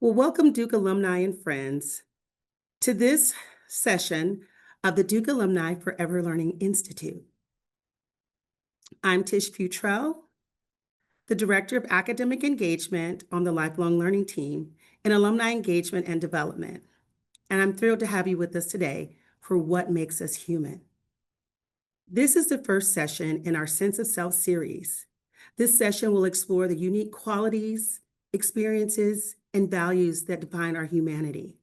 Well, welcome Duke alumni and friends to this session of the Duke Alumni Forever Learning Institute. I'm Tish Futrell, the Director of Academic Engagement on the Lifelong Learning Team in Alumni Engagement and Development. And I'm thrilled to have you with us today for What Makes Us Human. This is the first session in our Sense of Self series. This session will explore the unique qualities, experiences, and values that define our humanity.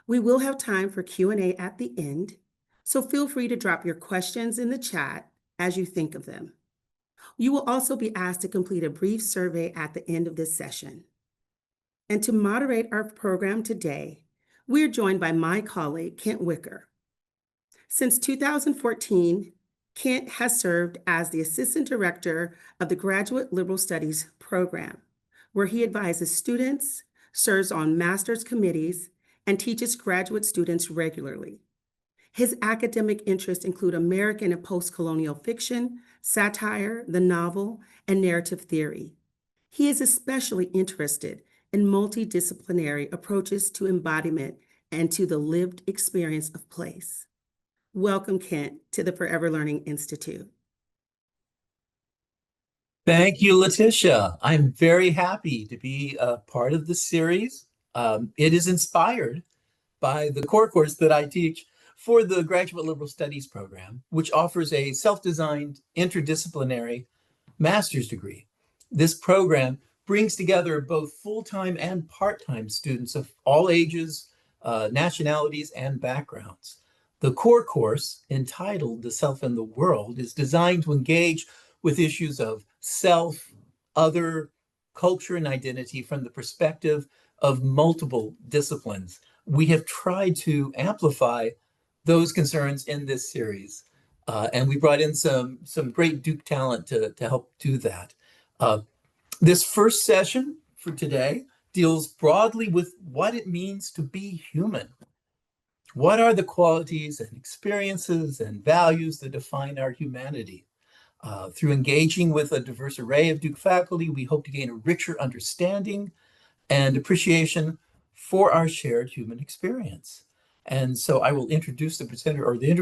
We will have time for Q&A at the end, so feel free to drop your questions in the chat as you think of them. You will also be asked to complete a brief survey at the end of this session. And to moderate our program today, we are joined by my colleague, Kent Wicker. Since 2014, Kent has served as the Assistant Director of the Graduate Liberal Studies program, where he advises students, serves on master's committees, and teaches graduate students regularly. His academic interests include American and post-colonial fiction, satire, the novel, and narrative theory. He is especially interested in multidisciplinary approaches to embodiment and to the lived experience of place. Welcome, Kent, to the Forever Learning Institute. Thank you, Letitia. I'm very happy to be a part of this series. It is inspired by the core course that I teach for the Graduate Liberal Studies program, which offers a self-designed interdisciplinary master's degree. This program brings together both full-time and part-time students of all ages, nationalities, and backgrounds. The core course, entitled The Self and the World, is designed to engage with issues of self, other, culture, and identity from the perspective of multiple disciplines. We have tried to amplify those concerns in this series. And we brought in some great Duke talent to help do that. This first session for today deals broadly with what it means to be human. What are the qualities and experiences and values that define our humanity? Through engaging with a diverse array of Duke faculty, we hope to gain a richer understanding and appreciation for our shared human experience. And so I will introduce the presenter, or the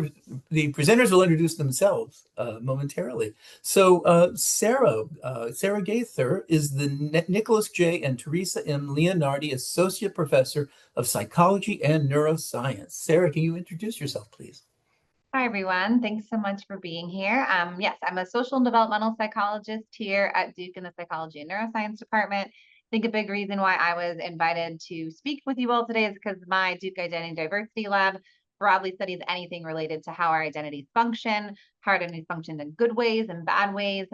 presenters will introduce themselves momentarily. So Sarah Gaither is the Nicholas J. and Teresa M. Leonardi Associate Professor of Psychology and Neuroscience. Sarah, can you introduce yourself, please? Hi, everyone. Thanks so much for being here. Yes, I'm a social and developmental psychologist here at Duke in the Psychology and Neuroscience department. I think a big reason why I was invited to speak with you all today is because my Duke Identity and Diversity Lab broadly studies anything related to how our identities function, how our identities function in good ways and bad ways.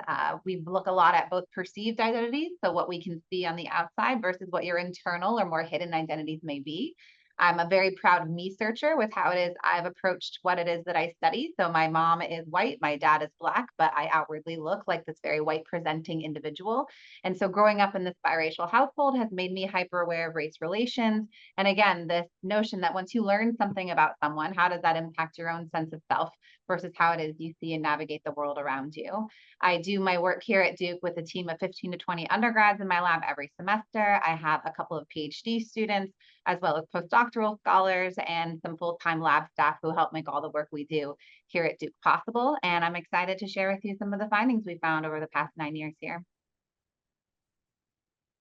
We look a lot at both perceived identities, so what we can see on the outside versus what your internal or more hidden identities may be. I'm a very proud me-searcher with how it is I've approached what it is that I study. So my mom is white, my dad is Black, but I outwardly look like this very white presenting individual. And so growing up in this biracial household has made me hyper aware of race relations. And again, this notion that once you learn something about someone, how does that impact your own sense of self versus how it is you see and navigate the world around you. I do my work here at Duke with a team of 15 to 20 undergrads in my lab every semester. I have a couple of PhD students, as well as postdoctoral scholars and some full-time lab staff who help make all the work we do here at Duke possible. And I'm excited to share with you some of the findings we found over the past 9 years here.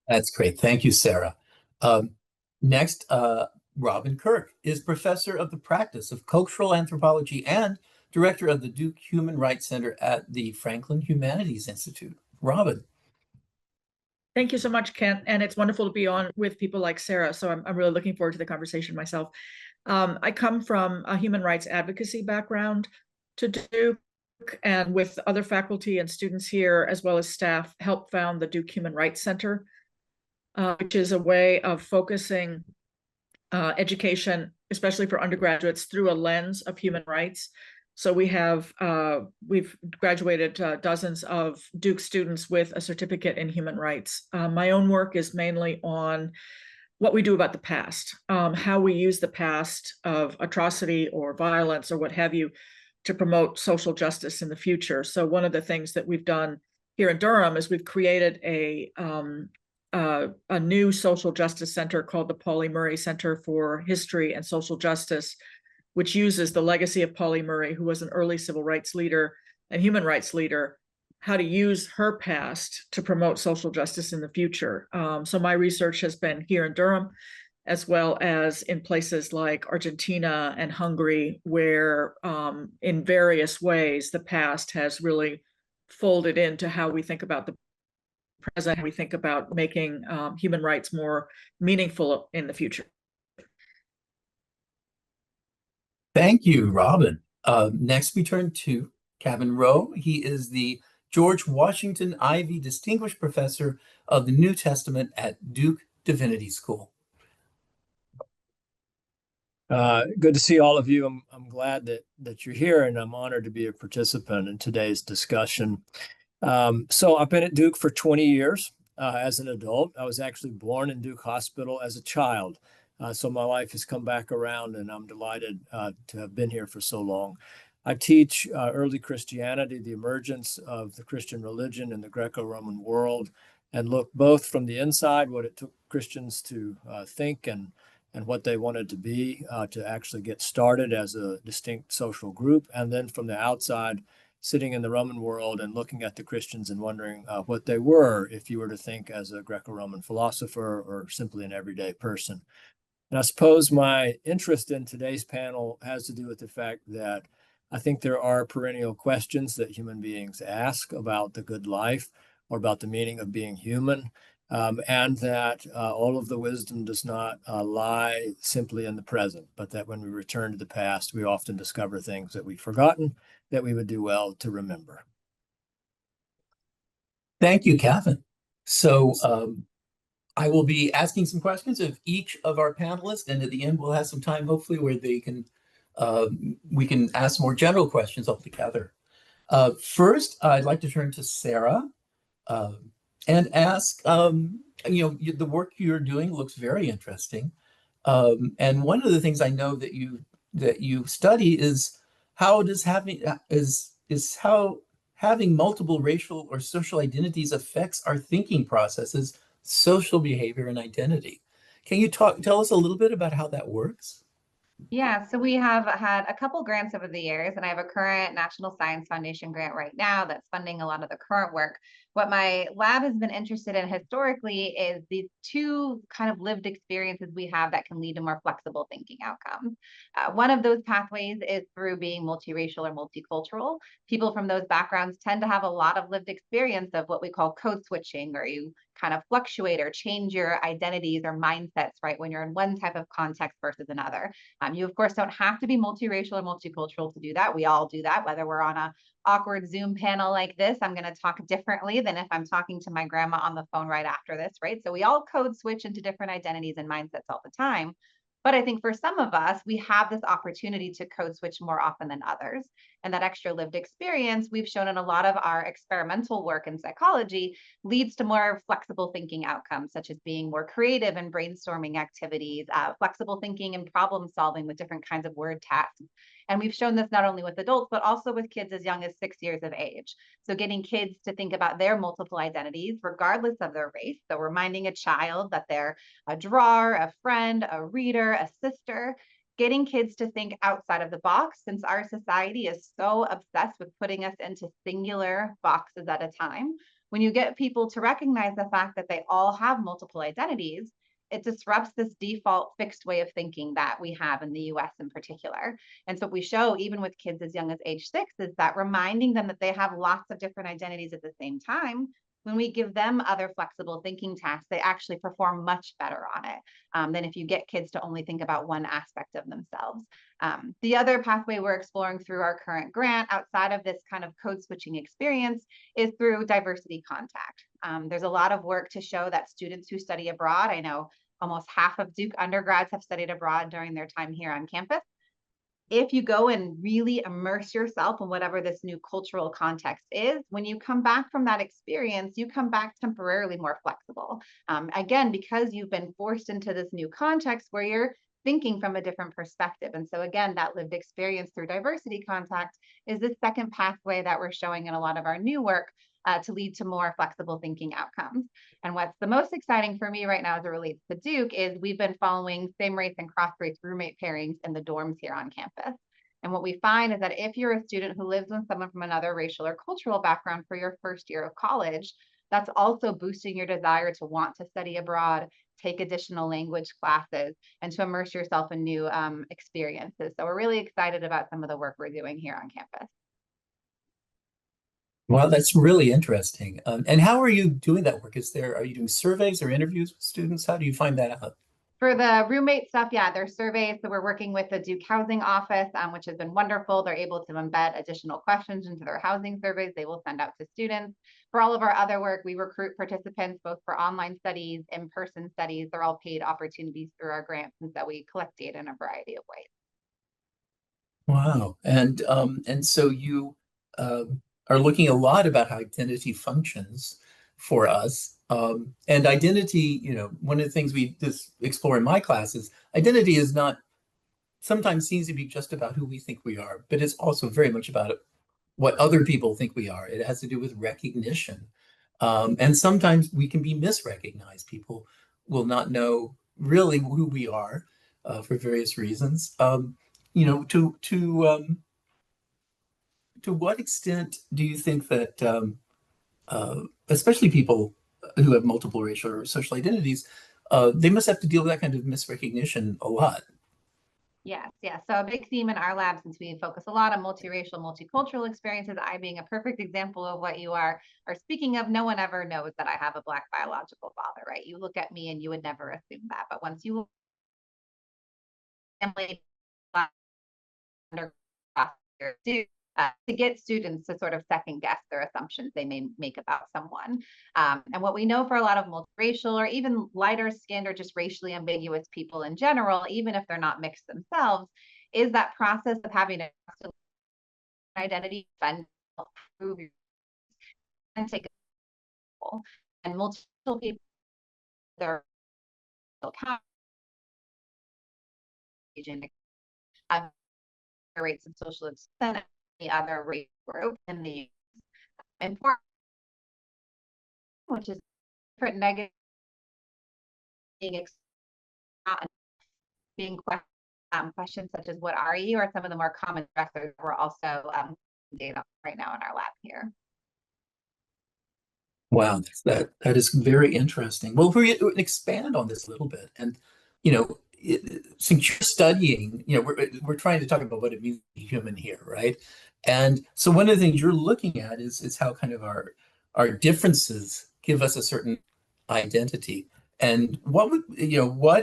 That's great. Thank you, Sarah. Next, Robin Kirk is Professor of the Practice of Cultural Anthropology and Director of the Duke Human Rights Center at the Franklin Humanities Institute. Robin. Thank you so much, Kent. And it's wonderful to be on with people like Sarah. So I'm really looking forward to the conversation myself. I come from a human rights advocacy background to Duke, and with other faculty and students here, as well as staff, helped found the Duke Human Rights Center, which is a way of focusing education, especially for undergraduates, through a lens of human rights. So we've graduated dozens of Duke students with a certificate in human rights. My own work is mainly on what we do about the past, how we use the past of atrocity or violence or what have you to promote social justice in the future. So one of the things that we've done here in Durham is we've created a a new social justice center called the Pauli Murray Center for History and Social Justice, which uses the legacy of Pauli Murray, who was an early civil rights leader and human rights leader, how to use her past to promote social justice in the future. So my research has been here in Durham, as well as in places like Argentina and Hungary, where in various ways the past has really folded into how we think about the present, how we think about making human rights more meaningful in the future. Thank you, Robin. Next, we turn to Kevin Rowe. He is the George Washington Ivey Distinguished Professor of the New Testament at Duke Divinity School. Good to see all of you. I'm glad that you're here, and I'm honored to be a participant in today's discussion. So I've been at Duke for 20 years as an adult. I was actually born in Duke Hospital as a child. So my life has come back around, and I'm delighted to have been here for so long. I teach early Christianity, the emergence of the Christian religion in the Greco-Roman world, and look both from the inside, what it took Christians to think and what they wanted to be to actually get started as a distinct social group, and then from the outside, sitting in the Roman world and looking at the Christians and wondering what they were if you were to think as a Greco-Roman philosopher or simply an everyday person. And I suppose my interest in today's panel has to do with the fact that I think there are perennial questions that human beings ask about the good life or about the meaning of being human, and that all of the wisdom does not lie simply in the present, but that when we return to the past, we often discover things that we've forgotten that we would do well to remember. Thank you, Kevin. So I will be asking some questions of each of our panelists, and at the end we'll have some time, hopefully, where they can we can ask more general questions altogether. First, I'd like to turn to Sarah and ask, the work you're doing looks very interesting. And one of the things I know that you study is how does how having multiple racial or social identities affects our thinking processes, social behavior, and identity. Can you tell us a little bit about how that works? Yeah, so we have had a couple grants over the years, and I have a current National Science Foundation grant right now that's funding a lot of the current work. What my lab has been interested in historically is these two kind of lived experiences we have that can lead to more flexible thinking outcomes. One of those pathways is through being multiracial or multicultural. People from those backgrounds tend to have a lot of lived experience of what we call code switching, or you kind of fluctuate or change your identities or mindsets, right, when you're in one type of context versus another. You, of course, don't have to be multiracial or multicultural to do that. We all do that, whether we're on a awkward Zoom panel like this. I'm going to talk differently than if I'm talking to my grandma on the phone right after this, right? So we all code switch into different identities and mindsets all the time. But I think for some of us, we have this opportunity to code switch more often than others. And that extra lived experience, we've shown in a lot of our experimental work in psychology, leads to more flexible thinking outcomes, such as being more creative in brainstorming activities, flexible thinking and problem solving with different kinds of word tasks. And we've shown this not only with adults, but also with kids as young as 6 years of age. So getting kids to think about their multiple identities, regardless of their race. So reminding a child that they're a drawer, a friend, a reader, a sister, getting kids to think outside of the box, since our society is so obsessed with putting us into singular boxes at a time. When you get people to recognize the fact that they all have multiple identities, it disrupts this default fixed way of thinking that we have in the US in particular. And so what we show, even with kids as young as age 6, is that reminding them that they have lots of different identities at the same time, when we give them other flexible thinking tasks, they actually perform much better on it than if you get kids to only think about one aspect of themselves. The other pathway we're exploring through our current grant, outside of this kind of code switching experience, is through diversity contact. There's a lot of work to show that students who study abroad, I know almost half of Duke undergrads have studied abroad during their time here on campus. If you go and really immerse yourself in whatever this new cultural context is, when you come back from that experience, you come back temporarily more flexible. Again, because you've been forced into this new context where you're thinking from a different perspective. And so again, that lived experience through diversity contact is the second pathway that we're showing in a lot of our new work, to lead to more flexible thinking outcomes. And what's the most exciting for me right now as it relates to Duke is we've been following same race and cross race roommate pairings in the dorms here on campus. And what we find is that if you're a student who lives with someone from another racial or cultural background for your first year of college, that's also boosting your desire to want to study abroad, take additional language classes, and to immerse yourself in new experiences. So we're really excited about some of the work we're doing here on campus. Well, that's really interesting. And how are you doing that work? Are you doing surveys or interviews with students? How do you find that out? For the roommate stuff, yeah, there's surveys. So we're working with the Duke Housing Office, which has been wonderful. They're able to embed additional questions into their housing surveys they will send out to students. For all of our other work, we recruit participants both for online studies, in-person studies. They're all paid opportunities through our grants, and so we collect data in a variety of ways. Wow. And so you are looking a lot about how identity functions for us. And identity, one of the things we just explore in my classes, identity is not sometimes seems to be just about who we think we are, but it's also very much about what other people think we are. It has to do with recognition. And sometimes we can be misrecognized. People will not know really who we are for various reasons. To what extent do you think that, especially people who have multiple racial or social identities, they must have to deal with that kind of misrecognition a lot? Yes, yes. So a big theme in our lab, since we focus a lot on multiracial, multicultural experiences, I being a perfect example of what you are speaking of, no one ever knows that I have a Black biological father, right? You look at me and you would never assume that. But once you family to get students to sort of second guess their assumptions they may make about someone. And what we know for a lot of multiracial or even lighter skinned or just racially ambiguous people in general, even if they're not mixed themselves, is that process of having an identity and prove and take a and multiple people their rates of social extent, the other race group, and the important, which is different negative being questions such as what are you, or some of the more common stressors we're also data right now in our lab here. Wow, that is very interesting. Well, if we expand on this a little bit, and since you're studying, we're trying to talk about what it means to be human here, right? And so one of the things you're looking at is how kind of our differences give us a certain identity, and what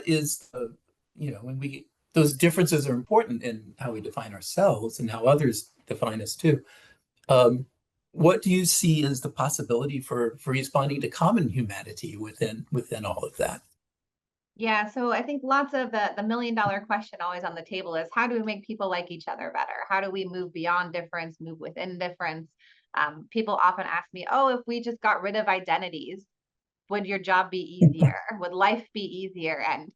is when those differences are important in how we define ourselves and how others define us too. What do you see as the possibility for responding to common humanity within all of that? Yeah, so I think lots of the million-dollar question always on the table is how do we make people like each other better? How do we move beyond difference, move within difference? People often ask me, oh, if we just got rid of identities, would your job be easier? Would life be easier? And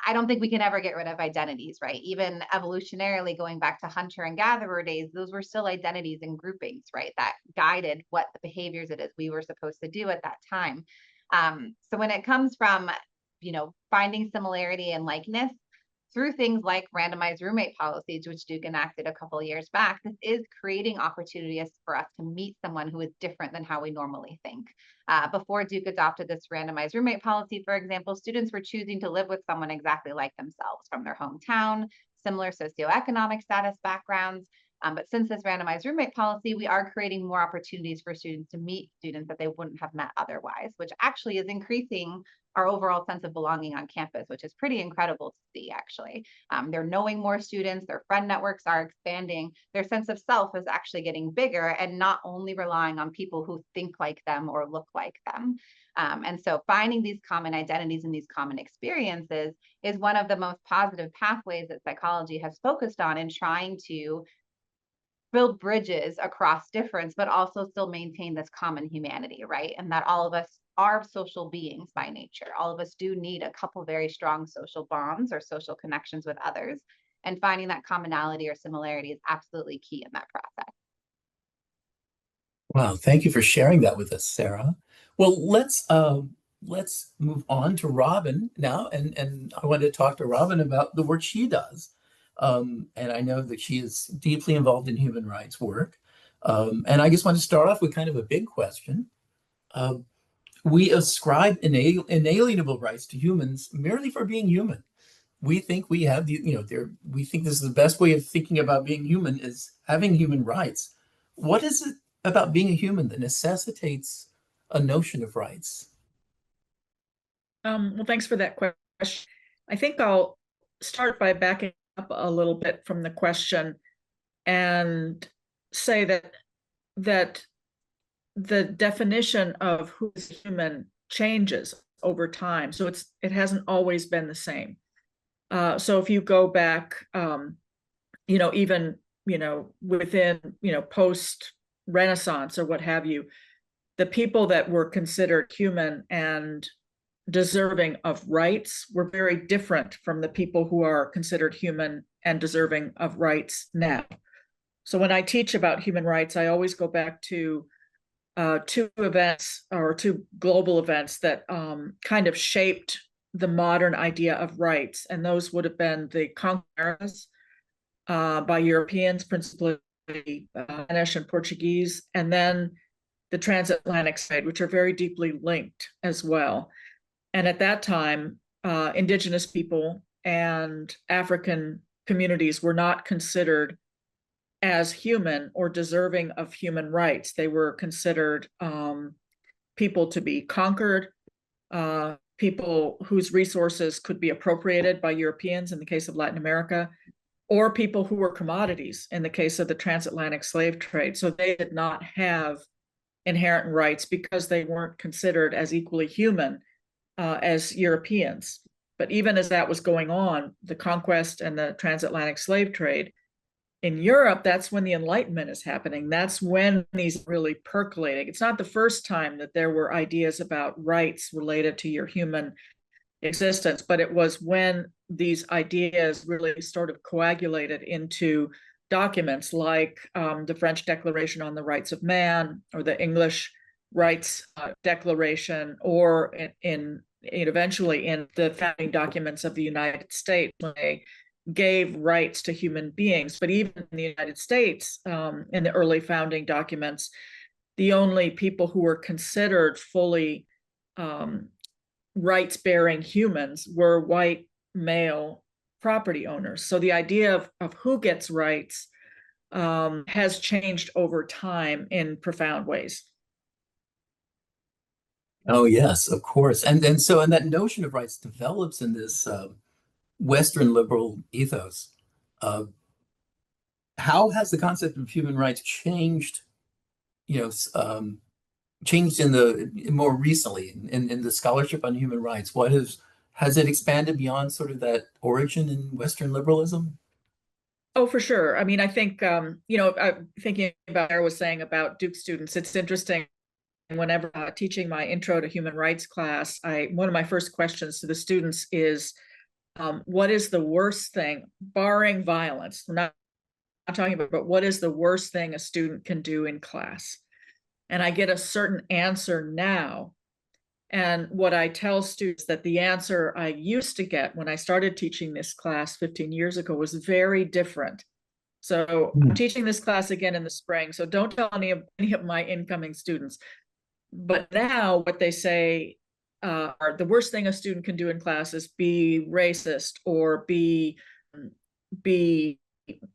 I don't think we can ever get rid of identities, right? Even evolutionarily, going back to hunter and gatherer days, those were still identities and groupings, right? That guided what the behaviors it is we were supposed to do at that time. So when it comes from, finding similarity and likeness through things like randomized roommate policies, which Duke enacted a couple of years back, this is creating opportunities for us to meet someone who is different than how we normally think. Before Duke adopted this randomized roommate policy, for example, students were choosing to live with someone exactly like themselves from their hometown, similar socioeconomic status backgrounds. But since this randomized roommate policy, we are creating more opportunities for students to meet students that they wouldn't have met otherwise, which actually is increasing our overall sense of belonging on campus, which is pretty incredible to see, actually. They're knowing more students, their friend networks are expanding, their sense of self is actually getting bigger and not only relying on people who think like them or look like them. And so finding these common identities and these common experiences is one of the most positive pathways that psychology has focused on in trying to build bridges across difference, but also still maintain this common humanity, right? And that all of us are social beings by nature. All of us do need a couple very strong social bonds or social connections with others. And finding that commonality or similarity is absolutely key in that process. Wow, thank you for sharing that with us, Sarah. Well, let's move on to Robin now, and I want to talk to Robin about the work she does. And I know that she is deeply involved in human rights work. And I just want to start off with kind of a big question. Uh, we ascribe inalienable rights to humans merely for being human. We think we have we think this is the best way of thinking about being human is having human rights. What is it about being a human that necessitates a notion of rights? Well, thanks for that question. I think I'll start by backing up a little bit from the question and say that the definition of who is human changes over time. So it hasn't always been the same. So if you go back, even within post Renaissance or what have you, the people that were considered human and deserving of rights were very different from the people who are considered human and deserving of rights now. So when I teach about human rights, I always go back to two events or two global events that kind of shaped the modern idea of rights. And those would have been the conquests by Europeans, principally Spanish and Portuguese, and then the transatlantic trade, which are very deeply linked as well. And at that time, indigenous people and African communities were not considered as human or deserving of human rights. They were considered people to be conquered, people whose resources could be appropriated by Europeans in the case of Latin America, or people who were commodities in the case of the transatlantic slave trade. So they did not have inherent rights because they weren't considered as equally human as Europeans. But even as that was going on, the conquest and the transatlantic slave trade, in Europe, that's when the Enlightenment is happening. That's when these really percolating. It's not the first time that there were ideas about rights related to your human existence, but it was when these ideas really sort of coagulated into documents like the French Declaration on the Rights of Man or the English Rights Declaration, or eventually in the founding documents of the United States, when they gave rights to human beings. But even in the United States, in the early founding documents, the only people who were considered fully rights-bearing humans were white male property owners. So the idea of who gets rights has changed over time in profound ways. Oh yes, of course. And that notion of rights develops in this Western liberal ethos. Uh, how has the concept of human rights changed? Changed in the more recently in the scholarship on human rights. What has it expanded beyond sort of that origin in Western liberalism? Oh, for sure. I mean, I think thinking about what Sarah was saying about Duke students, it's interesting. Whenever teaching my intro to human rights class, one of my first questions to the students is, what is the worst thing, barring violence? We're not talking about, but what is the worst thing a student can do in class? And I get a certain answer now. And what I tell students that the answer I used to get when I started teaching this class 15 years ago was very different. So I'm teaching this class again in the spring. So don't tell any of my incoming students. But now what they say are the worst thing a student can do in class is be racist or be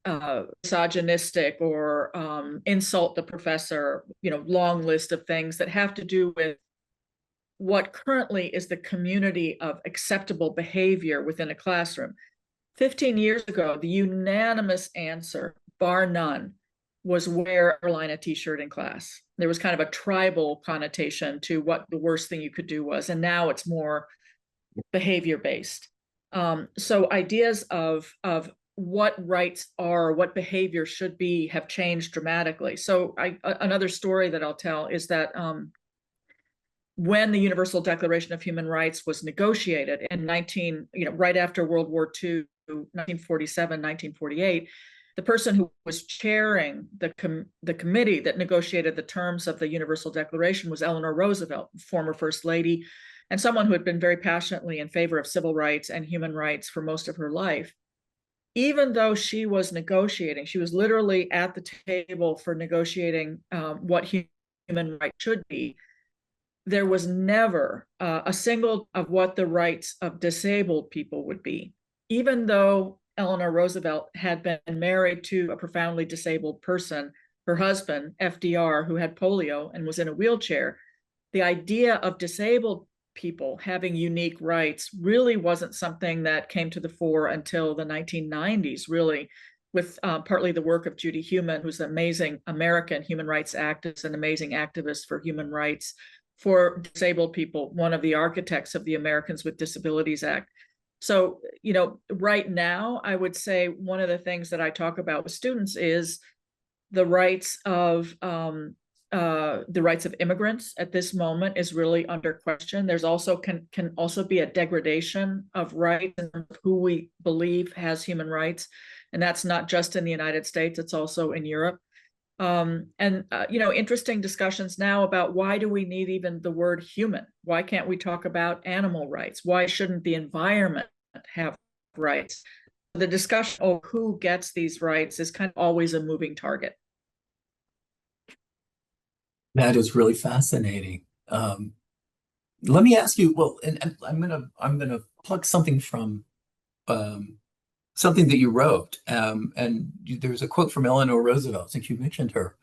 misogynistic or insult the professor, long list of things that have to do with what currently is the community of acceptable behavior within a classroom. 15 years ago, the unanimous answer, bar none, was wear a line a t-shirt in class. There was kind of a tribal connotation to what the worst thing you could do was, and now it's more behavior-based. So ideas of what rights are, what behavior should be, have changed dramatically. So another story that I'll tell is that when the Universal Declaration of Human Rights was negotiated in right after World War II, 1947, 1948, The person who was chairing the committee that negotiated the terms of the Universal Declaration was Eleanor Roosevelt, former First Lady, and someone who had been very passionately in favor of civil rights and human rights for most of her life. Even though she was negotiating, she was literally at the table for negotiating what human rights should be, there was never a single of what the rights of disabled people would be. Even though Eleanor Roosevelt had been married to a profoundly disabled person, her husband, FDR, who had polio and was in a wheelchair, the idea of disabled people having unique rights really wasn't something that came to the fore until the 1990s, really, with partly the work of Judy Heumann, who's an amazing American human rights activist, an amazing activist for human rights for disabled people, one of the architects of the Americans with Disabilities Act. So, you know, right now, I would say one of the things that I talk about with students is the rights of immigrants at this moment is really under question. There's also can also be a degradation of rights and who we believe has human rights, and that's not just in the United States; it's also in Europe. You know, interesting discussions now about why do we need even the word human? Why can't we talk about animal rights? Why shouldn't the environment have rights? The discussion of who gets these rights is kind of always a moving target. That is really fascinating. Let me ask you, well, and I'm gonna plug something from something that you wrote, there's a quote from Eleanor Roosevelt, since you mentioned her.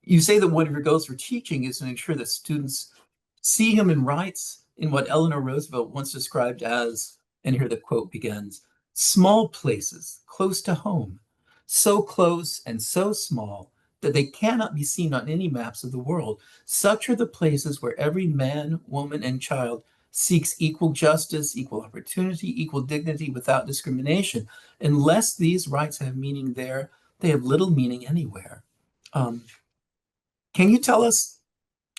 You say that one of your goals for teaching is to ensure that students see human rights in what Eleanor Roosevelt once described as, and here the quote begins, small places close to home, so close and so small that they cannot be seen on any maps of the world. Such are the places where every man, woman, and child seeks equal justice, equal opportunity, equal dignity without discrimination. Unless these rights have meaning there, they have little meaning anywhere. Can you tell us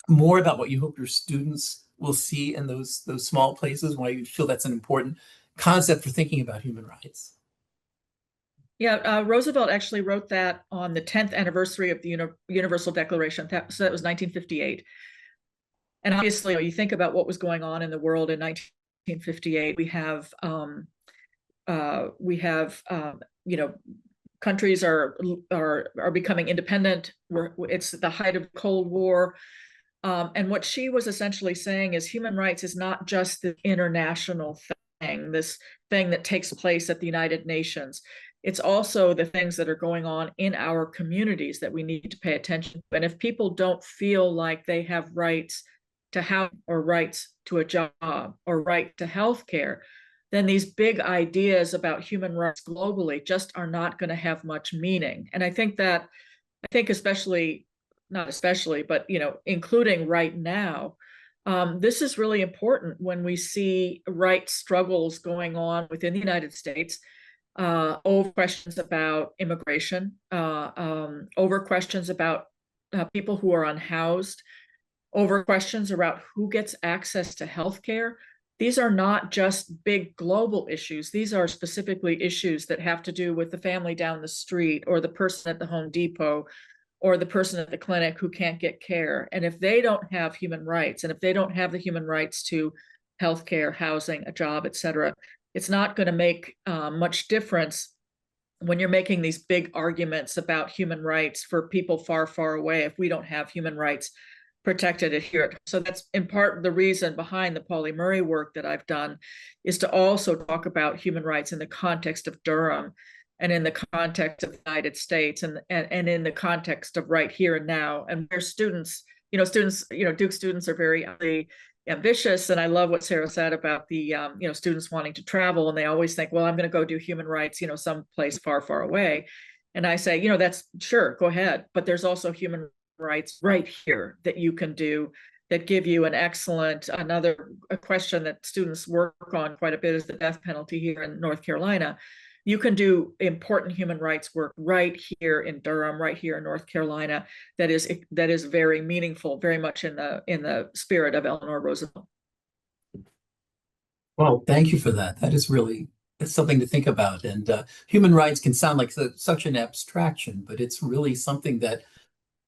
more about what you hope your students will see in those small places, why you feel that's an important concept for thinking about human rights? Yeah, Roosevelt actually wrote that on the 10th anniversary of the Universal Declaration. So that was 1958. And obviously, you think about what was going on in the world in 1958. You know, countries are becoming independent. It's the height of the Cold War. And what she was essentially saying is human rights is not just the international thing, this thing that takes place at the United Nations. It's also the things that are going on in our communities that we need to pay attention to. And if people don't feel like they have rights to housing or rights to a job or right to health care, then these big ideas about human rights globally just are not going to have much meaning. And I think especially, not especially, but, you know, including right now, this is really important when we see rights struggles going on within the United States, over questions about immigration, over questions about people who are unhoused, over questions about who gets access to healthcare. These are not just big global issues. These are specifically issues that have to do with the family down the street or the person at the Home Depot or the person at the clinic who can't get care. And if they don't have human rights, and if they don't have the human rights to healthcare, housing, a job, et cetera, it's not going to make much difference when you're making these big arguments about human rights for people far, far away if we don't have human rights protected here. So that's in part the reason behind the Pauli Murray work that I've done, is to also talk about human rights in the context of Durham and in the context of the United States and in the context of right here and now, and where students, Duke students are very ambitious. And I love what Sarah said about the, students wanting to travel, and they always think, well, I'm going to go do human rights, someplace far, far away. And I say, that's sure, go ahead. But there's also human rights right here that you can do that give you an excellent, a question that students work on quite a bit is the death penalty here in North Carolina. You can do important human rights work right here in Durham, right here in North Carolina, that is very meaningful, very much in the spirit of Eleanor Roosevelt. Well, thank you for that. That is really it's something to think about. And human rights can sound like such an abstraction, but it's really something that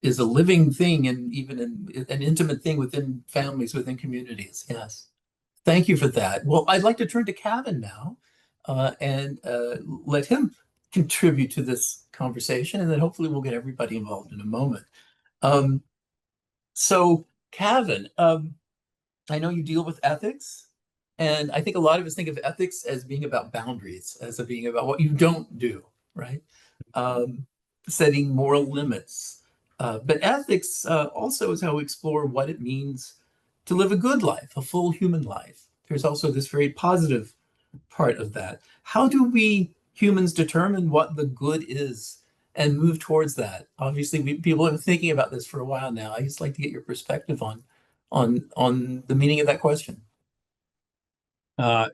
is a living thing, and even an intimate thing within families, within communities. Yes. Thank you for that. Well, I'd like to turn to Kevin now and let him contribute to this conversation, and then hopefully we'll get everybody involved in a moment. So, Kevin, I know you deal with ethics, and I think a lot of us think of ethics as being about boundaries, as being about what you don't do, right? Setting moral limits. But ethics also is how we explore what it means to live a good life, a full human life. There's also this very positive part of that. How do we humans determine what the good is and move towards that? Obviously, people have been thinking about this for a while now. I just like to get your perspective on the meaning of that question.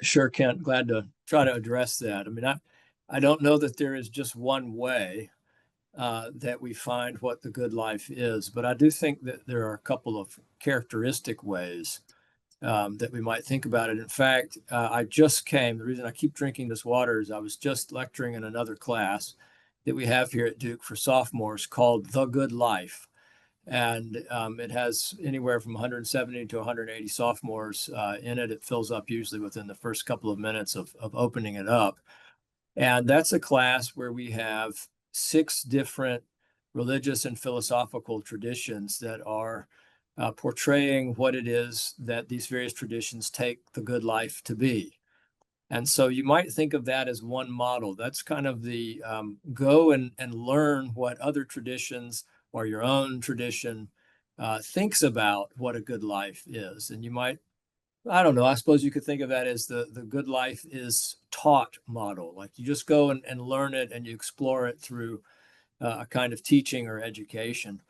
Sure, Kent. Glad to try to address that. I mean, I don't know that there is just one way that we find what the good life is, but I do think that there are a couple of characteristic ways that we might think about it. In fact, the reason I keep drinking this water is I was just lecturing in another class that we have here at Duke for sophomores called The Good Life. And it has anywhere from 170 to 180 sophomores in it. It fills up usually within the first couple of minutes of opening it up. And that's a class where we have 6 different religious and philosophical traditions that are portraying what it is that these various traditions take the good life to be. And so you might think of that as one model. That's kind of the go and learn what other traditions or your own tradition thinks about what a good life is. And you might, I don't know, I suppose you could think of that as the good life is taught model. Like you just go and learn it and you explore it through a kind of teaching or education.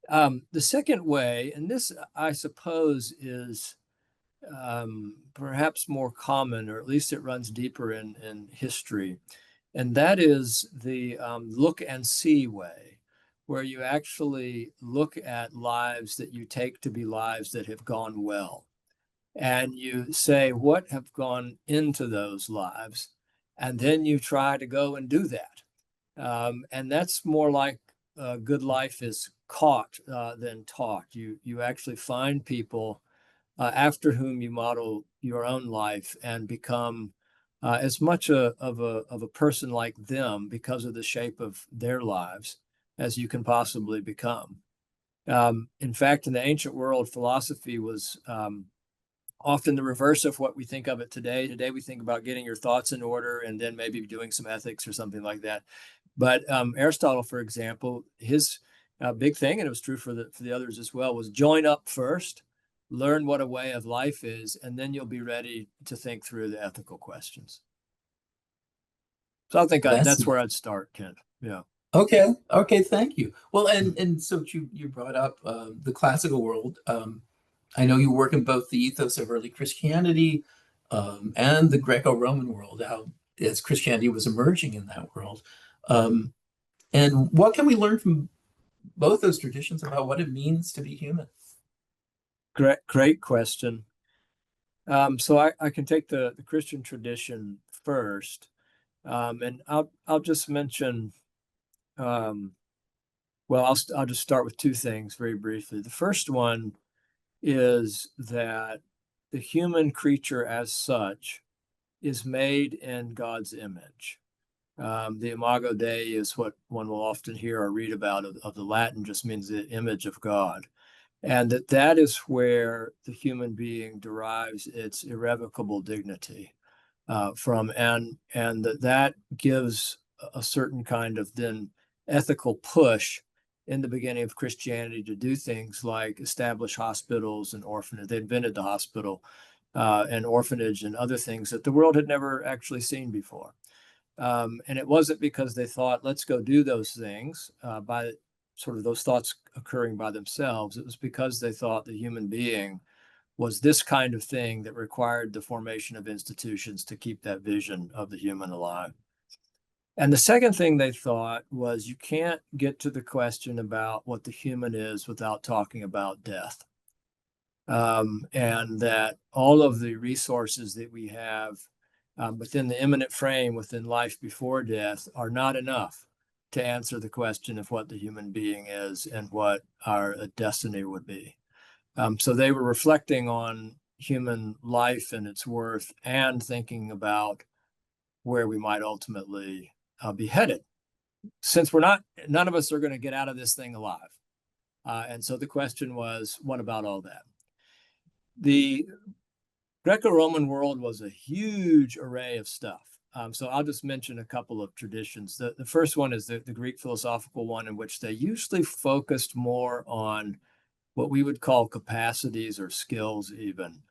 The second way, and this I suppose is perhaps more common, or at least it runs deeper in history. And that is the look and see way, where you actually look at lives that you take to be lives that have gone well. And you say, what have gone into those lives? And then you try to go and do that. And that's more like good life is caught than taught. You actually find people after whom you model your own life and become as much of a person like them because of the shape of their lives as you can possibly become. In fact, in the ancient world, philosophy was often the reverse of what we think of it today. Today, we think about getting your thoughts in order and then maybe doing some ethics or something like that. But Aristotle, for example, his big thing, and it was true for the others as well, was join up first, learn what a way of life is, and then you'll be ready to think through the ethical questions. So I think that's where I'd start, Kent. Yeah. Okay. Thank you. Well, and so you brought up the classical world. I know you work in both the ethos of early Christianity and the Greco-Roman world, as Christianity was emerging in that world. And what can we learn from both those traditions about what it means to be human? Great question. So I can take the Christian tradition first, and I'll just mention. Well, I'll just start with 2 things very briefly. The first one is that the human creature as such is made in God's image. The imago Dei is what one will often hear or read about of the Latin, just means the image of God. And that is where the human being derives its irrevocable dignity from, and that gives a certain kind of then ethical push in the beginning of Christianity to do things like establish hospitals and orphanage. They invented the hospital and orphanage and other things that the world had never actually seen before. And it wasn't because they thought, let's go do those things by sort of those thoughts occurring by themselves. It was because they thought the human being was this kind of thing that required the formation of institutions to keep that vision of the human alive. And the second thing they thought was you can't get to the question about what the human is without talking about death. And that all of the resources that we have within the imminent frame, within life before death, are not enough to answer the question of what the human being is and what our destiny would be. So they were reflecting on human life and its worth and thinking about where we might ultimately be headed. Since none of us are going to get out of this thing alive. And so the question was, what about all that? The Greco-Roman world was a huge array of stuff. So I'll just mention a couple of traditions. The first one is the Greek philosophical one, in which they usually focused more on what we would call capacities or skills even,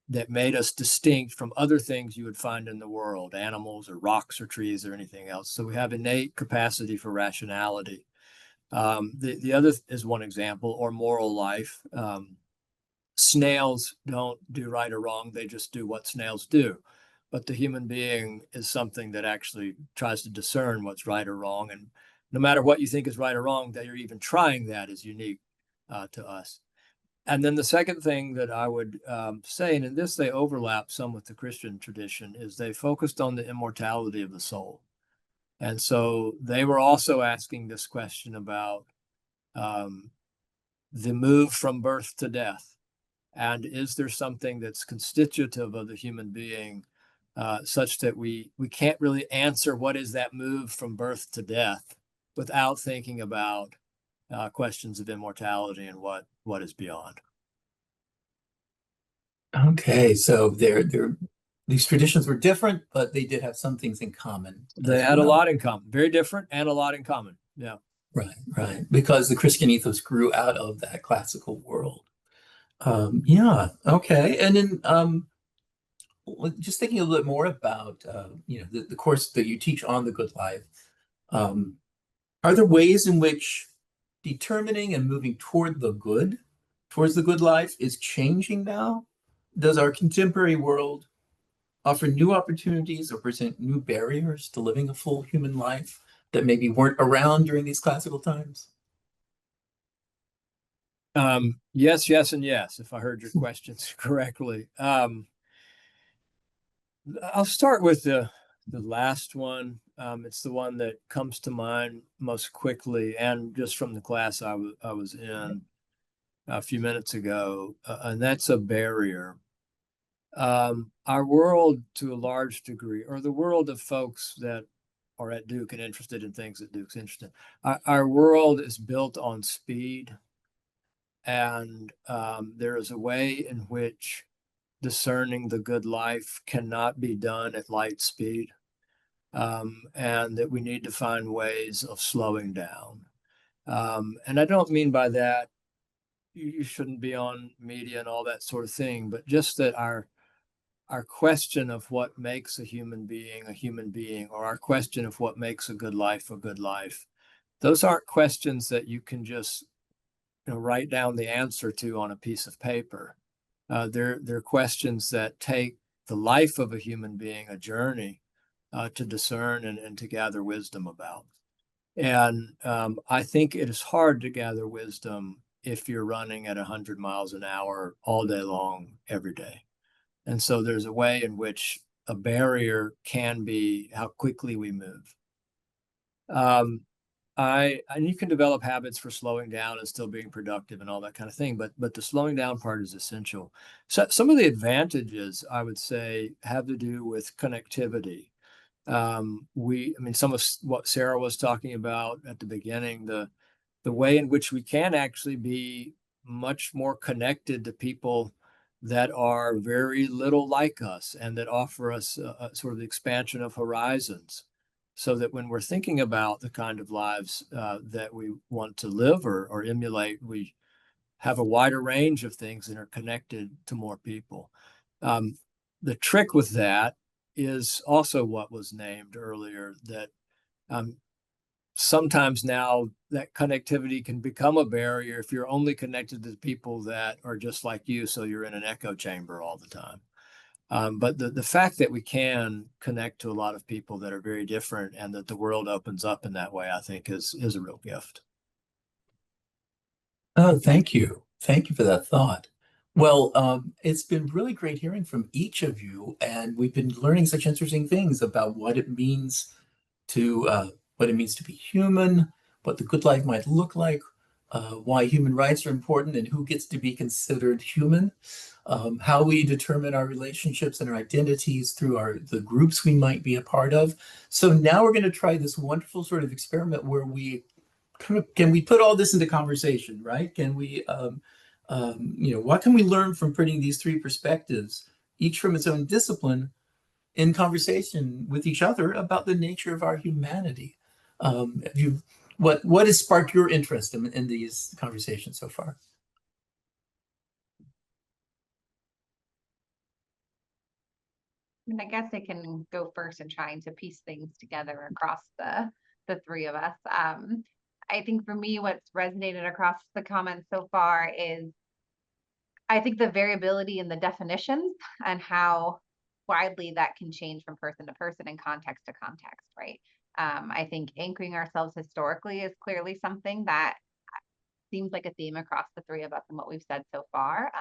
that made us distinct from other things you would find in the world, animals or rocks or trees or anything else. So we have innate capacity for rationality. The other is one example, or moral life. Snails don't do right or wrong, they just do what snails do. But the human being is something that actually tries to discern what's right or wrong. And no matter what you think is right or wrong, that you're even trying that is unique to us. And then the second thing that I would say, and in this they overlap some with the Christian tradition, is they focused on the immortality of the soul. And so they were also asking this question about the move from birth to death. And is there something that's constitutive of the human being such that we can't really answer what is that move from birth to death without thinking about questions of immortality and what is beyond. Okay, so these traditions were different, but they did have some things in common. They had a lot in common, very different and a lot in common. Yeah. Right. Because the Christian ethos grew out of that classical world. Yeah, okay. And then just thinking a little bit more about the course that you teach on the good life. Are there ways in which determining and moving towards the good life is changing now? Does our contemporary world offer new opportunities or present new barriers to living a full human life that maybe weren't around during these classical times? Yes, and yes, if I heard your questions correctly. I'll start with the last one. It's the one that comes to mind most quickly, and just from the class I was in a few minutes ago, and that's a barrier. Our world, to a large degree, or the world of folks that are at Duke and interested in things that Duke's interested in, our world is built on speed, and there is a way in which discerning the good life cannot be done at light speed, and that we need to find ways of slowing down. And I don't mean by that you shouldn't be on media and all that sort of thing, but just that our question of what makes a human being, or our question of what makes a good life, those aren't questions that you can just write down the answer to on a piece of paper. They're questions that take the life of a human being, a journey to discern and to gather wisdom about. And I think it is hard to gather wisdom if you're running at 100 miles an hour all day long, every day. And so there's a way in which a barrier can be how quickly we move. And you can develop habits for slowing down and still being productive and all that kind of thing, but the slowing down part is essential. So some of the advantages, I would say, have to do with connectivity. Some of what Sarah was talking about at the beginning, the way in which we can actually be much more connected to people that are very little like us and that offer us a sort of expansion of horizons, so that when we're thinking about the kind of lives that we want to live or emulate, we have a wider range of things and are connected to more people. The trick with that is also what was named earlier, that sometimes now that connectivity can become a barrier if you're only connected to people that are just like you, so you're in an echo chamber all the time. But the fact that we can connect to a lot of people that are very different and that the world opens up in that way, I think is a real gift. Oh, thank you. Thank you for that thought. Well, it's been really great hearing from each of you, and we've been learning such interesting things about what it means to be human, what the good life might look like, why human rights are important, and who gets to be considered human, how we determine our relationships and our identities through the groups we might be a part of. So now we're going to try this wonderful sort of experiment where we can we put all this into conversation, right? Can we, what can we learn from putting these three perspectives, each from its own discipline, in conversation with each other about the nature of our humanity? What has sparked your interest in these conversations so far? And I guess I can go first in trying to piece things together across the three of us. I think for me, what's resonated across the comments so far is I think the variability in the definitions and how widely that can change from person to person and context to context, right? I think anchoring ourselves historically is clearly something that seems like a theme across the three of us and what we've said so far.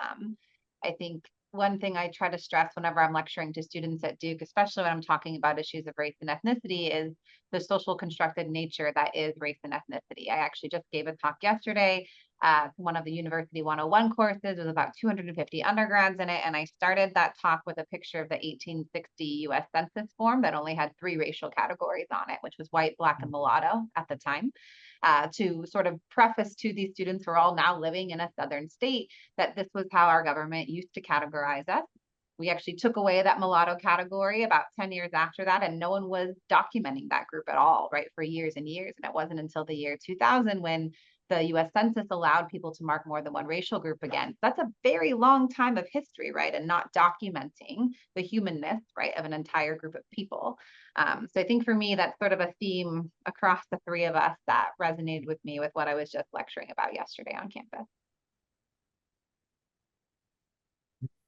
I think one thing I try to stress whenever I'm lecturing to students at Duke, especially when I'm talking about issues of race and ethnicity, is the social constructed nature that is race and ethnicity. I actually just gave a talk yesterday. One of the University 101 courses was about 250 undergrads in it. And I started that talk with a picture of the 1860 US Census form that only had 3 racial categories on it, which was white, black, and mulatto at the time. To sort of preface to these students who are all now living in a Southern state that this was how our government used to categorize us. We actually took away that mulatto category about 10 years after that, and no one was documenting that group at all, right, for years and years. And it wasn't until the year 2000 when the US Census allowed people to mark more than one racial group again. That's a very long time of history, right, and not documenting the humanness, right, of an entire group of people. So I think for me, that's sort of a theme across the three of us that resonated with me with what I was just lecturing about yesterday on campus.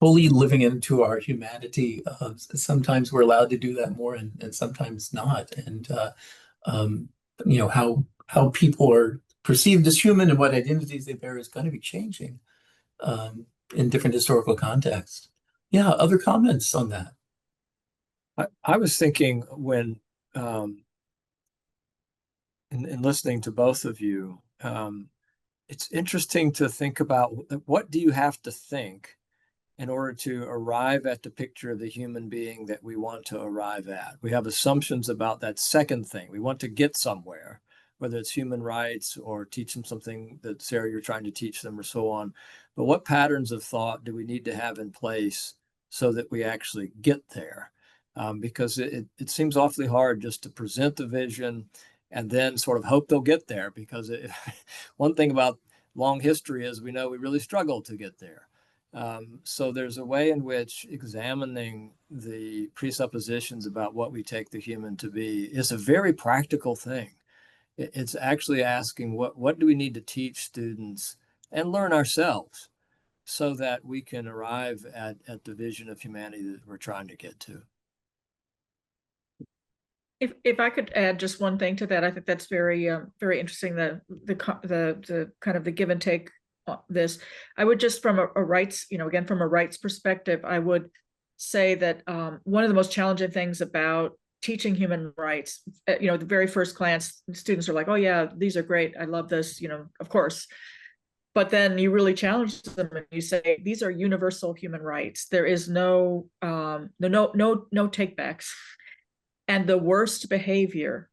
Fully living into our humanity. Sometimes we're allowed to do that more, and sometimes not. And um, how people are perceived as human and what identities they bear is going to be changing in different historical contexts. Yeah, other comments on that? I was thinking when in listening to both of you, it's interesting to think about what do you have to think in order to arrive at the picture of the human being that we want to arrive at. We have assumptions about that second thing. We want to get somewhere, whether it's human rights or teach them something that, Sarah, you're trying to teach them or so on. But what patterns of thought do we need to have in place so that we actually get there? Because it seems awfully hard just to present the vision and then sort of hope they'll get there, because one thing about long history is we know we really struggle to get there. So there's a way in which examining the presuppositions about what we take the human to be is a very practical thing. It's actually asking what do we need to teach students and learn ourselves so that we can arrive at the vision of humanity that we're trying to get to. If I could add just one thing to that, I think that's very very interesting. The kind of the give and take this. I would just from a rights, again from a rights perspective, I would say that one of the most challenging things about teaching human rights, the very first glance, students are like, oh yeah, these are great, I love this, of course. But then you really challenge them and you say these are universal human rights. There is no takebacks. And the worst behavior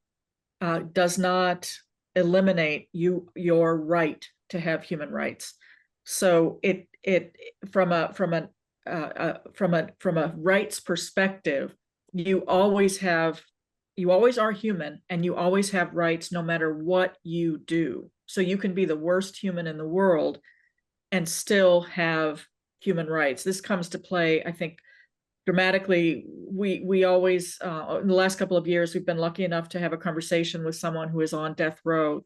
does not eliminate your right to have human rights. So it from a rights perspective, you always are human and you always have rights no matter what you do. So you can be the worst human in the world and still have human rights. This comes to play, I think, dramatically. We always in the last couple of years we've been lucky enough to have a conversation with someone who is on death row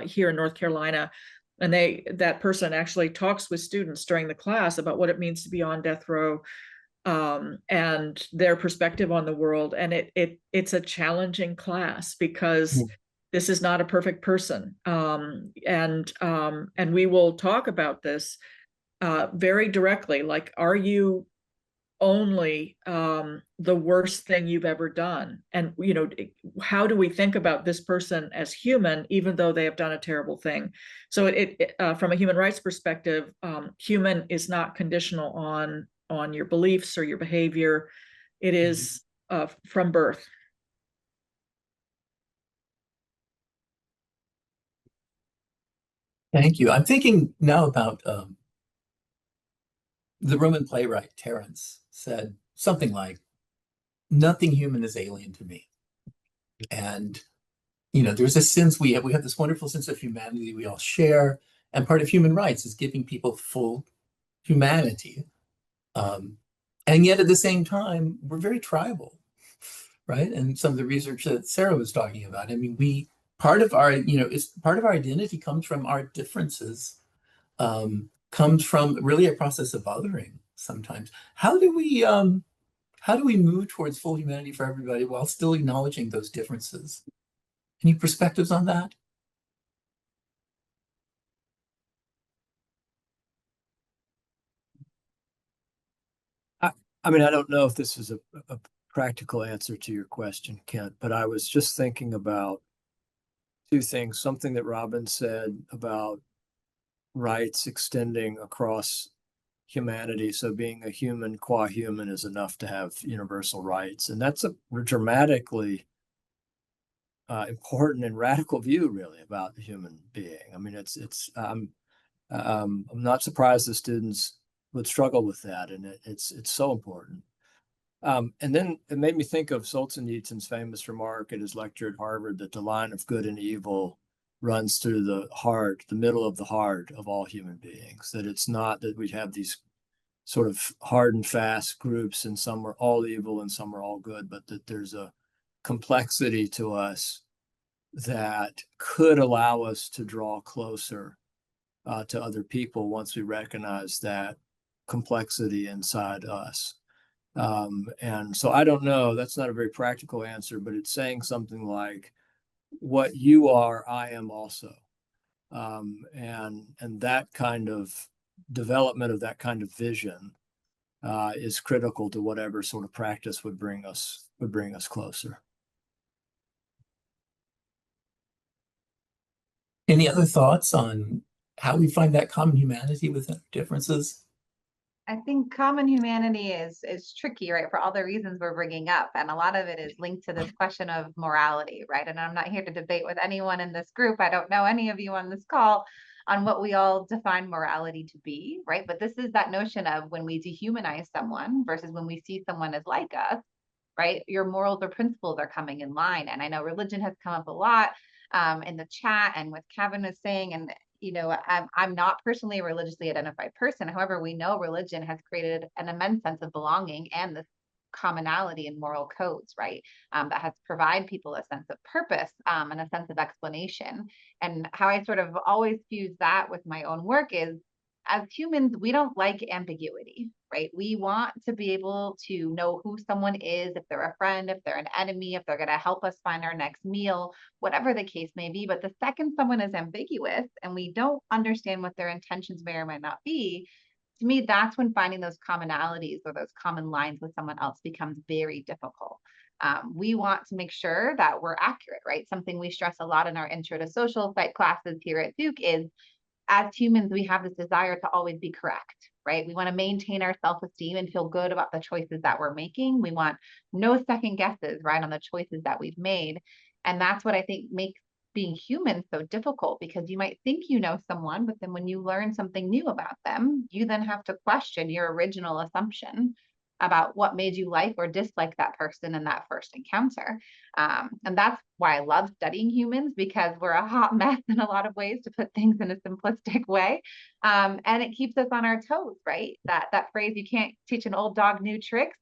here in North Carolina, and that person actually talks with students during the class about what it means to be on death row and their perspective on the world. And it's a challenging class because this is not a perfect person, and we will talk about this. very directly, like, are you only the worst thing you've ever done? And, you know, how do we think about this person as human, even though they have done a terrible thing? So from a human rights perspective, human is not conditional on your beliefs or your behavior. It is from birth. Thank you. I'm thinking now about the Roman playwright Terence said something like, "Nothing human is alien to me." And there's a sense we have this wonderful sense of humanity we all share, and part of human rights is giving people full humanity. And yet at the same time, we're very tribal, right? And some of the research that Sarah was talking about, I mean, part of our, part of our identity comes from our differences, comes from really a process of othering sometimes. How do we move towards full humanity for everybody while still acknowledging those differences? Any perspectives on that? I mean, I don't know if this is a practical answer to your question, Kent, but I was just thinking about two things. Something that Robin said about rights extending across humanity. So being a human qua human is enough to have universal rights. And that's a dramatically important and radical view, really, about the human being. I mean, I'm not surprised the students would struggle with that, and it's so important. And then it made me think of Solzhenitsyn's famous remark at his lecture at Harvard that the line of good and evil runs through the heart, the middle of the heart of all human beings. That it's not that we have these sort of hard and fast groups, and some are all evil and some are all good, but that there's a complexity to us that could allow us to draw closer to other people once we recognize that complexity inside us. And so I don't know, that's not a very practical answer, but it's saying something like, what you are, I am also. And that kind of development of that kind of vision is critical to whatever sort of practice would bring us closer. Any other thoughts on how we find that common humanity within our differences? I think common humanity is tricky, right, for all the reasons we're bringing up. And a lot of it is linked to this question of morality, right? And I'm not here to debate with anyone in this group. I don't know any of you on this call on what we all define morality to be, right? But this is that notion of when we dehumanize someone versus when we see someone as like us, right? Your morals or principles are coming in line. And I know religion has come up a lot in the chat and with Kevin was saying, and I'm not personally a religiously identified person. However, we know religion has created an immense sense of belonging and this commonality in moral codes, right? That has provided people a sense of purpose and a sense of explanation. And how I sort of always fuse that with my own work is, as humans, we don't like ambiguity, right? We want to be able to know who someone is, if they're a friend, if they're an enemy, if they're going to help us find our next meal, whatever the case may be. But the second someone is ambiguous and we don't understand what their intentions may or may not be, to me, that's when finding those commonalities or those common lines with someone else becomes very difficult. We want to make sure that we're accurate, right? Something we stress a lot in our intro to social psych classes here at Duke is, as humans, we have this desire to always be correct, right? We want to maintain our self-esteem and feel good about the choices that we're making. We want no second guesses, right, on the choices that we've made. And that's what I think makes being human so difficult, because you might think you know someone, but then when you learn something new about them, you then have to question your original assumption about what made you like or dislike that person in that first encounter. And that's why I love studying humans, because we're a hot mess in a lot of ways, to put things in a simplistic way. And it keeps us on our toes, right? That phrase, you can't teach an old dog new tricks.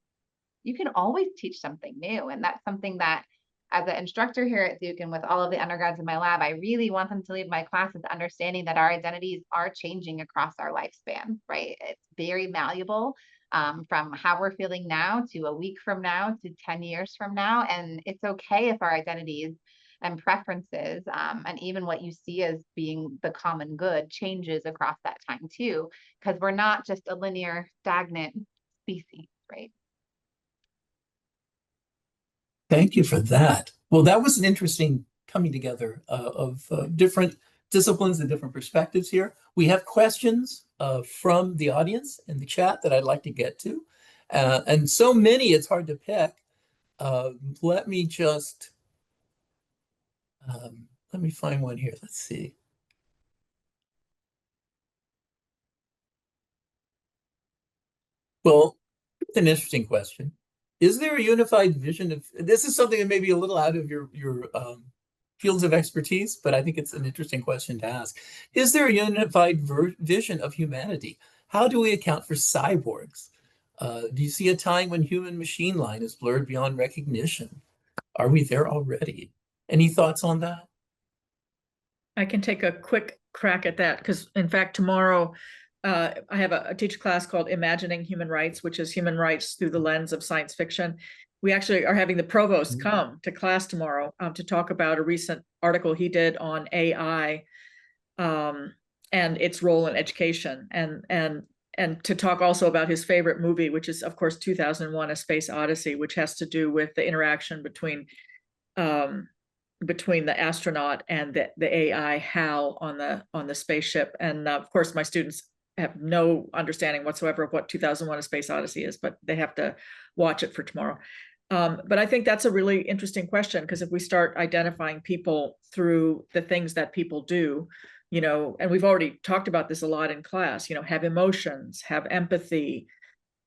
You can always teach something new. And that's something that, as an instructor here at Duke and with all of the undergrads in my lab, I really want them to leave my classes understanding that our identities are changing across our lifespan, right? It's very malleable, from how we're feeling now to a week from now to 10 years from now. And it's okay if our identities and preferences, and even what you see as being the common good changes across that time too, because we're not just a linear, stagnant species, right? Thank you for that. Well, that was an interesting coming together of different disciplines and different perspectives here. We have questions from the audience in the chat that I'd like to get to. And so many, it's hard to pick. Let me just, let me find one here. Let's see. Well, it's an interesting question. Is there a unified vision of, this is something that may be a little out of your fields of expertise, but I think it's an interesting question to ask. Is there a unified vision of humanity? How do we account for cyborgs? Do you see a time when human-machine line is blurred beyond recognition? Are we there already? Any thoughts on that? I can take a quick crack at that because, in fact, tomorrow I have a teach class called Imagining Human Rights, which is human rights through the lens of science fiction. We actually are having the provost come to class tomorrow to talk about a recent article he did on AI and its role in education, and to talk also about his favorite movie, which is, of course, 2001: A Space Odyssey, which has to do with the interaction between the astronaut and the AI HAL on the spaceship. And of course, my students have no understanding whatsoever of what 2001: A Space Odyssey is, but they have to watch it for tomorrow. But I think that's a really interesting question, because if we start identifying people through the things that people do, and we've already talked about this a lot in class, have emotions, have empathy,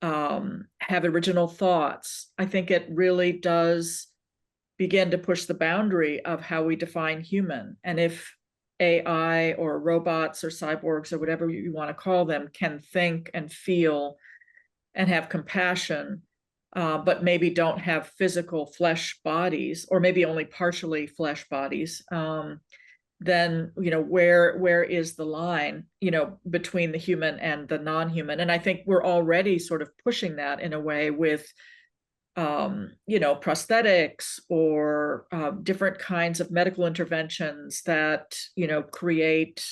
have original thoughts, I think it really does begin to push the boundary of how we define human. And if AI or robots or cyborgs or whatever you want to call them can think and feel and have compassion, but maybe don't have physical flesh bodies, or maybe only partially flesh bodies, then where is the line between the human and the non-human? And I think we're already sort of pushing that in a way with prosthetics or different kinds of medical interventions that create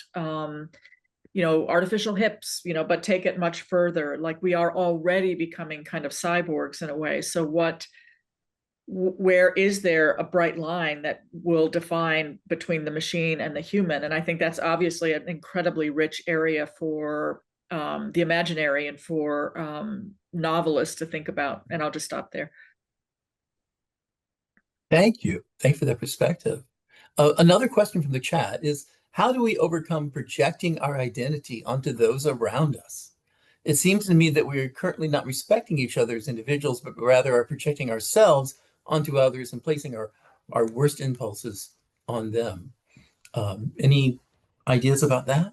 artificial hips, but take it much further. Like, we are already becoming kind of cyborgs in a way. So where is there a bright line that will define between the machine and the human? And I think that's obviously an incredibly rich area for the imaginary and for novelists to think about. And I'll just stop there. Thank you. Thank you for that perspective. Another question from the chat is, how do we overcome projecting our identity onto those around us? It seems to me that we are currently not respecting each other as individuals, but rather are projecting ourselves onto others and placing our worst impulses on them. Any ideas about that?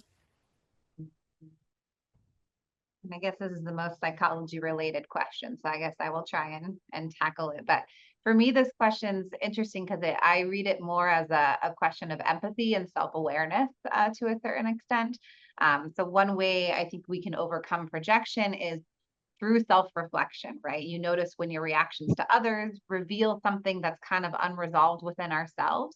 And I guess this is the most psychology related question, so I guess I will try and tackle it. But for me, this question's interesting because I read it more as a question of empathy and self-awareness to a certain extent. So one way I think we can overcome projection is through self-reflection, right? You notice when your reactions to others reveal something that's kind of unresolved within ourselves,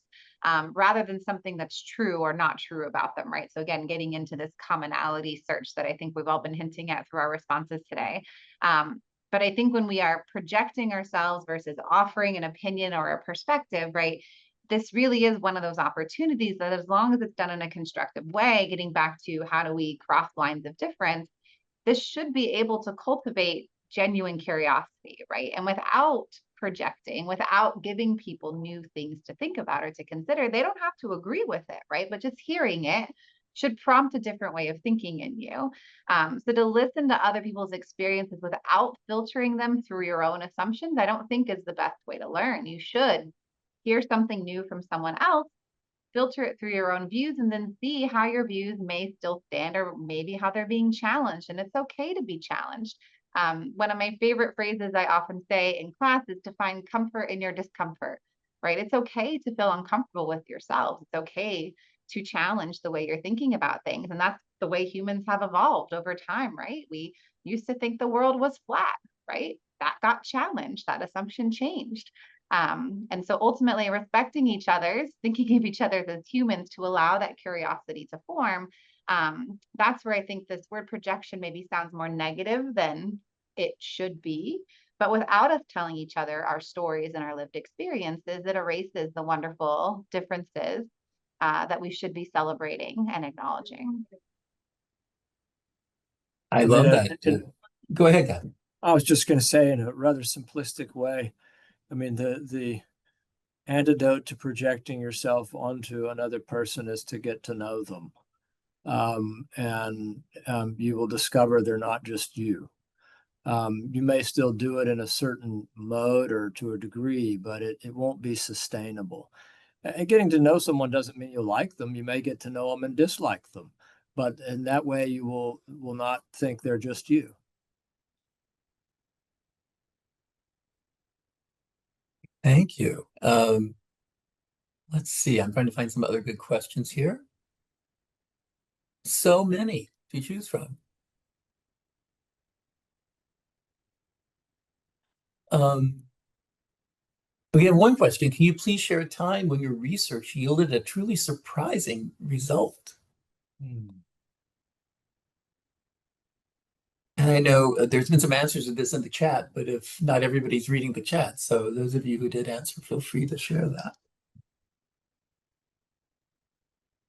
rather than something that's true or not true about them, right? So again, getting into this commonality search that I think we've all been hinting at through our responses today. But I think when we are projecting ourselves versus offering an opinion or a perspective, right, this really is one of those opportunities that, as long as it's done in a constructive way, getting back to how do we cross lines of difference, this should be able to cultivate genuine curiosity, right? And without projecting, without giving people new things to think about or to consider, they don't have to agree with it, right? But just hearing it should prompt a different way of thinking in you. So to listen to other people's experiences without filtering them through your own assumptions, I don't think is the best way to learn. You should hear something new from someone else, filter it through your own views, and then see how your views may still stand, or maybe how they're being challenged. And it's okay to be challenged. One of my favorite phrases I often say in class is to find comfort in your discomfort, right? It's okay to feel uncomfortable with yourself. It's okay to challenge the way you're thinking about things. And that's the way humans have evolved over time, right? We used to think the world was flat, right? That got challenged, that assumption changed. And so ultimately respecting each other's, thinking of each other as humans to allow that curiosity to form. That's where I think this word projection maybe sounds more negative than it should be. But without us telling each other our stories and our lived experiences, it erases the wonderful differences that we should be celebrating and acknowledging. I I love mean, that. Go ahead, Gavin. I was just going to say in a rather simplistic way, I mean, the antidote to projecting yourself onto another person is to get to know them. And you will discover they're not just you. You may still do it in a certain mode or to a degree, but it won't be sustainable. And getting to know someone doesn't mean you like them. You may get to know them and dislike them, but in that way you will not think they're just you. Thank you. Let's see. I'm trying to find some other good questions here. So many to choose from. We have one question. Can you please share a time when your research yielded a truly surprising result? And I know there's been some answers to this in the chat, but if not everybody's reading the chat, so those of you who did answer, feel free to share that.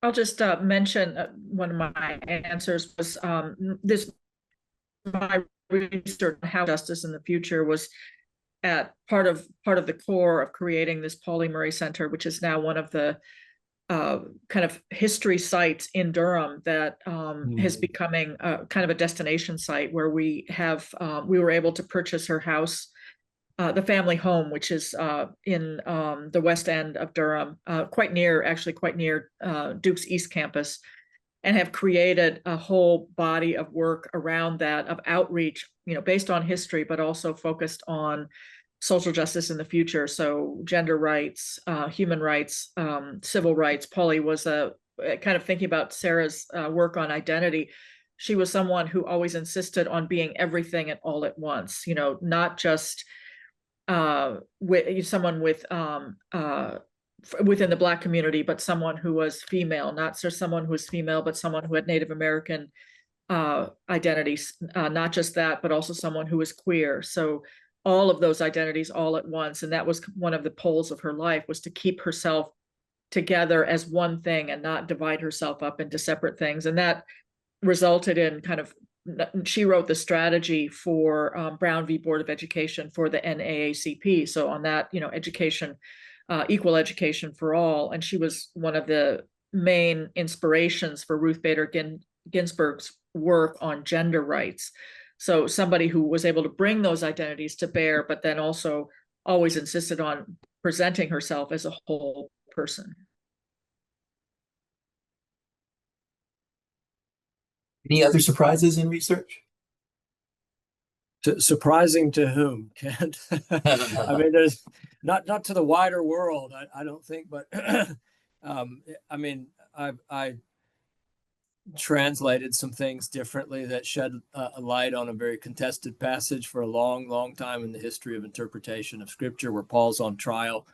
I'll just mention one of my answers was my research on how justice in the future was at part of the core of creating this Pauli Murray Center, which is now one of the kind of history sites in Durham that is becoming kind of a destination site where we were able to purchase her house, the family home, which is in the west end of Durham, quite near Duke's East Campus, and have created a whole body of work around that, of outreach, based on history, but also focused on social justice in the future. So gender rights, human rights, civil rights. Pauli was kind of thinking about Sarah's work on identity. She was someone who always insisted on being everything and all at once, not just with someone with within the Black community, but someone who was female, not just someone who was female, but someone who had Native American identities, not just that, but also someone who was queer. So all of those identities all at once. And that was one of the poles of her life, was to keep herself together as one thing and not divide herself up into separate things. And that resulted in she wrote the strategy for Brown v. Board of Education for the NAACP. So on that, education, equal education for all. And she was one of the main inspirations for Ruth Bader Ginsburg's work on gender rights. So somebody who was able to bring those identities to bear, but then also always insisted on presenting herself as a whole person. Any other surprises in research? Surprising to whom, Kent? I mean, there's not to the wider world, I don't think, but I mean, I translated some things differently that shed a light on a very contested passage for a long, long time in the history of interpretation of Scripture, where Paul's on trial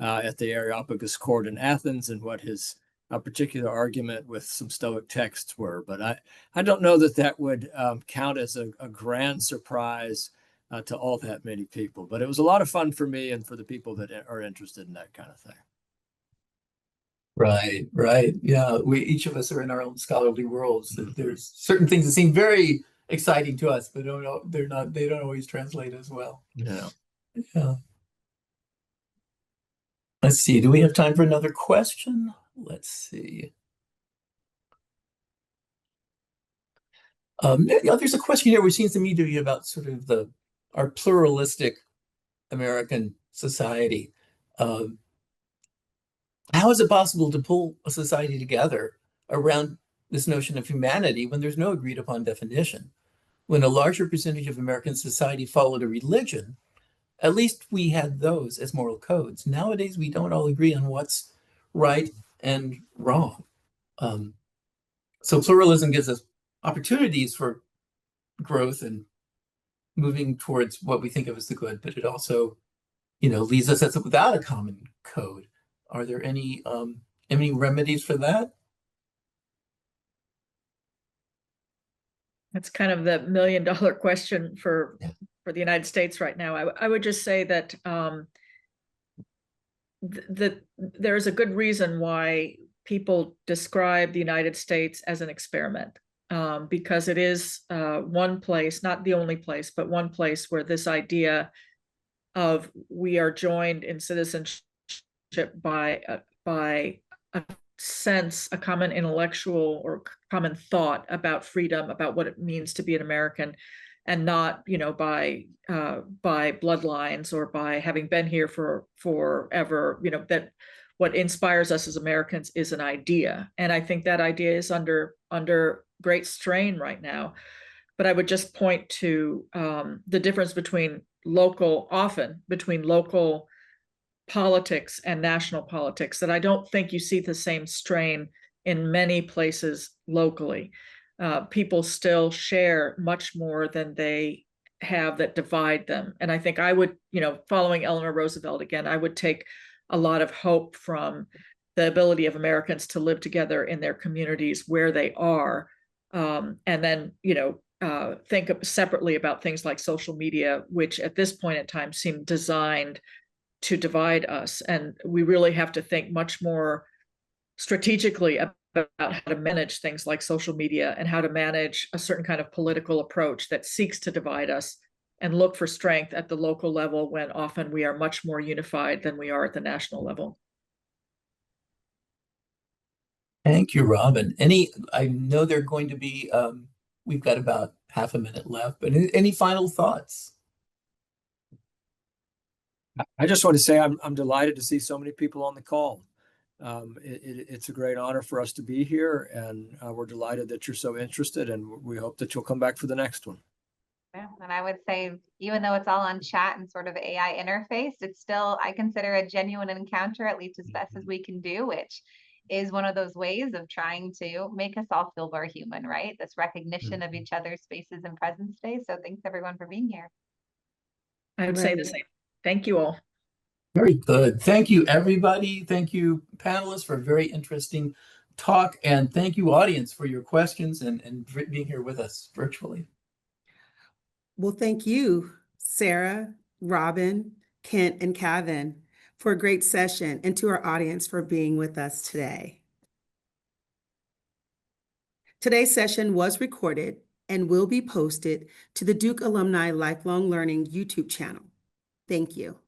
at the Areopagus court in Athens, and what his particular argument with some Stoic texts were. But I don't know that would count as a grand surprise to all that many people. But it was a lot of fun for me and for the people that are interested in that kind of thing. Right. Yeah, each of us are in our own scholarly worlds. There's certain things that seem very exciting to us, but they don't always translate as well. Yeah. Let's see. Do we have time for another question? Let's see. There's a question here which seems to me to be about sort of our pluralistic American society. How is it possible to pull a society together around this notion of humanity when there's no agreed upon definition? When a larger percentage of American society followed a religion, at least we had those as moral codes. Nowadays, we don't all agree on what's right and wrong. So pluralism gives us opportunities for growth and moving towards what we think of as the good, but it also, leaves us as without a common code. Are there any remedies for that? That's kind of the $1 million question for Yeah. the United States right now. I would just say that there's a good reason why people describe the United States as an experiment, because it is one place, not the only place, but one place where this idea of we are joined in citizenship by a sense, a common intellectual or common thought about freedom, about what it means to be an American, and not by bloodlines or by having been here for forever. That what inspires us as Americans is an idea, and I think that idea is under great strain right now. But I would just point to the difference between local politics and national politics, that I don't think you see the same strain in many places locally. People still share much more than they have that divide them. And I think I would, following Eleanor Roosevelt again, I would take a lot of hope from the ability of Americans to live together in their communities where they are. And then, think separately about things like social media, which at this point in time seem designed to divide us. And we really have to think much more strategically about how to manage things like social media and how to manage a certain kind of political approach that seeks to divide us, and look for strength at the local level when often we are much more unified than we are at the national level. Thank you, Robin. I know they're going to be, we've got about half a minute left, but any final thoughts? I just want to say I'm delighted to see so many people on the call. It's a great honor for us to be here, and we're delighted that you're so interested, and we hope that you'll come back for the next one. Yeah, and I would say, even though it's all on chat and sort of AI interface, it's still, I consider, a genuine encounter, at least as best as we can do, which is one of those ways of trying to make us all feel more human, right? This recognition of each other's spaces and presence today. So thanks everyone for being here. I would say the same. Thank you all. Very good. Thank you, everybody. Thank you, panelists, for a very interesting talk. And thank you, audience, for your questions and being here with us virtually. Well, thank you, Sarah, Robin, Kent, and Kevin, for a great session, and to our audience for being with us today. Today's session was recorded and will be posted to the Duke Alumni Lifelong Learning YouTube channel. Thank you.